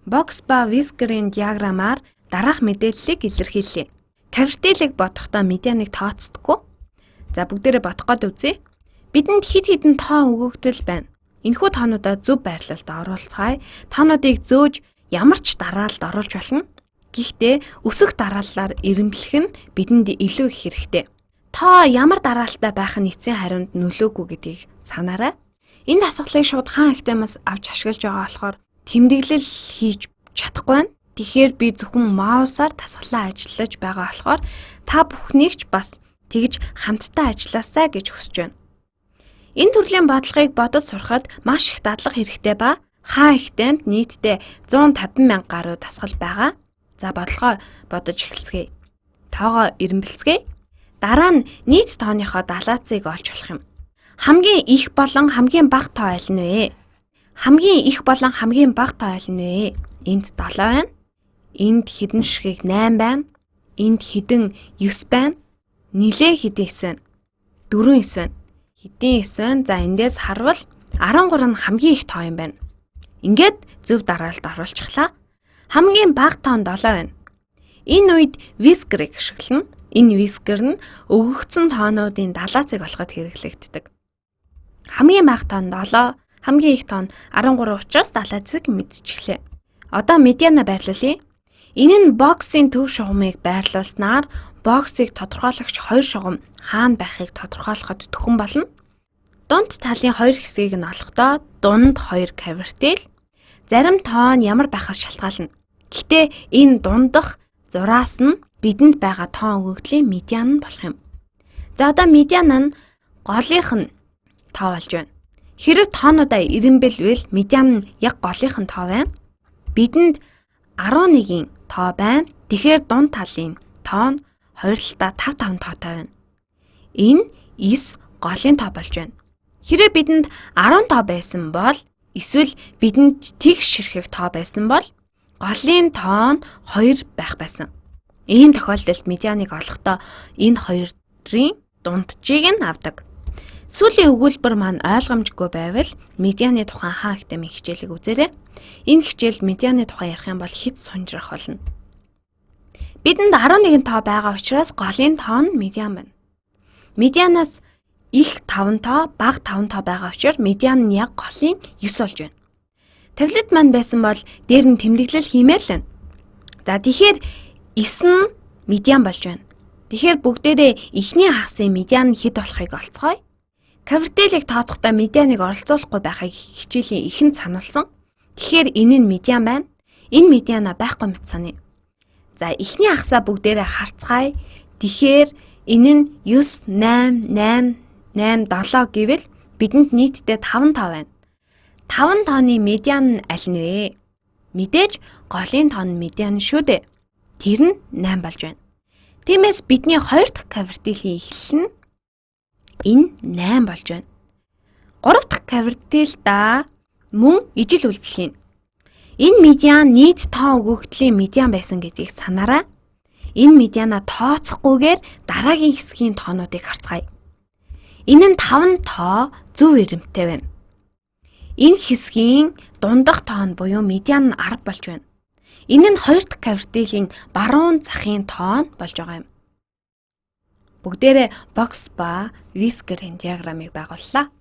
Бокс ба Whisker-ийн диаграмаар дараах мэдээллийг илэрхийлье. Кавертилыг бодохдоо медианыг тооцдоггүй. За бүгдээрээ бодох гээд үзье. Бидэнд хэд хэдэн тоон өгөгдөл байна. Энэхүү тоонуудаа зөв байрлалд оруулцгаая. Тоонуудыг зөөж ямар ч дараалалд оруулж болно. Гэхдээ өсөх дарааллаар ирэмблэх нь бидэнд илүү их хэрэгтэй. Тоо ямар дараалалтай байх нь эцсийн хариунд нөлөөгүй гэдгийг санаарай. Энэ дасгалыг шууд хаан ихтэмээс авч ашиглаж байгаа болохоор тэмдэглэл хийж чадахгүй байна. Тэгэхээр би зөвхөн маусаар дасгалаа ажиллаж байгаа болохоор та бүхнийг ч бас тэгж хамтдаа ажилласаа гэж хүсэж байна. Энэ төрлийн бодлогыг бодож сурахад маш их дадлага хэрэгтэй ба хаан ихтэмд нийтдээ 150 мянга гаруй дасгал байгаа. За бодлогоо бодож эхэлцгээе. Тоогоо ирэмбэлцгээе. Дараа нь нийт тооныхоо далаацыг олж болох юм. Хамгийн их болон хамгийн бага тоо аль нь вэ? Хамгийн их болон хамгийн бага тоо аль нь вэ? Энд 7 байна. Энд хэдэн ширхэг 8 байна. Энд хэдэн 9 байна. Нилээ хэдэн 9 байна. 4 9 байна. Хэдэн 9 байна. За эндээс харвал 13 нь хамгийн их тоо юм байна. Ингээд зөв дараалалд оруулчихлаа. Хамгийн бага тоо нь 7 байна. Энэ үед Whisker-ыг ашиглана. Энэ Whisker нь өгөгдсөн тоонуудын далаацыг олоход хэрэглэгддэг. Хамгийн бага тоо нь 7, хамгийн их тоо нь 13 учраас далаацыг мэдчихлээ. Одоо медиана байрлуулъя. Энэ нь боксын төв шугамыг байрлуулснаар боксыг тодорхойлогч хоёр шугам хаана байхыг тодорхойлоход төхөн болно. Дунд талын хоёр хэсгийг нь олохдоо дунд хоёр кавертил. Зарим тоо нь ямар байхаас шалтгаална. Гэхдээ энэ дундах зураас нь бидэнд байгаа тоон өгөгдлийн медиан нь болох юм. За одоо медиана нь голынх нь тоо болж байна. Хэрэв тоонуудаа ирэмбэлвэл медиан нь яг голынх нь тоо байна. Бидэнд 11-ийн тоо байна. Тэгэхээр дунд талын тоо нь хоёрлалтаа 5 тоотой байна. Энэ 9 голын тоо болж байна. Хэрэв бидэнд 10 тоо байсан бол эсвэл бидэнд тэгш ширхэг тоо байсан бол голын тоо нь 2 байх байсан. Ийм тохиолдолд медианыг олохдоо энэ хоёрын дунджийг нь авдаг. Сүүлийн өгүүлбэр маань ойлгомжгүй байвал медианы тухайн хаан ихтэмийн хичээлийг үзээрэй. Энэ хичээл медианы тухай ярих юм бол хэд сунжрах болно. Бидэнд 11 тоо байгаа учраас голын тоо нь медиан байна. Медианаас их 5 тоо, бага 5 тоо байгаа учраас медиан нь яг голын 9 болж байна. Тавилт маань байсан бол дээр нь тэмдэглэл хиймээр л байна. За тэгэхээр 9 нь медиан болж байна. Тэгэхээр бүгдээрээ эхний хагасын медиан нь хэд болохыг олцгоё. Кавертилыг тооцохдоо медианыг оролцуулахгүй байхыг хичээлийн ихэнд сануулсан. Тэгэхээр энэ нь медиан байна. Энэ медиана байхгүй мэт саная. За эхний хагасаа бүгдээрээ харцгаая. Тэгэхээр энэ нь 9 8 8 7 гэвэл бидэнд нийтдээ 5 тоо байна. 5 тооны медиан нь аль нь вэ? Мэдээж голын тоо нь медиан шүү дээ. Тэр нь 8 болж байна. Тиймээс бидний 2 дахь кавертилийн эхлэл нь энэ 8 болж байна. 3 дахь кавертилда мөн ижил үйлдэл хийн. Энэ медиан нийт тоо өгөгдлийн медиан байсан гэдгийг санаарай. Энэ медиана тооцохгүйгээр дараагийн хэсгийн тоонуудыг харцгаая. Энэ нь 5 тоо зөв ирэмттэй байна. Энэ хэсгийн дундах тоон буюу медиан нь 10 болж байна. Энэ нь 2 дахь кавертилийн баруун захын тоон болж байгаа юм. Бүгдээрээ бокс ба Whisker-ийн диаграмыг байгууллаа.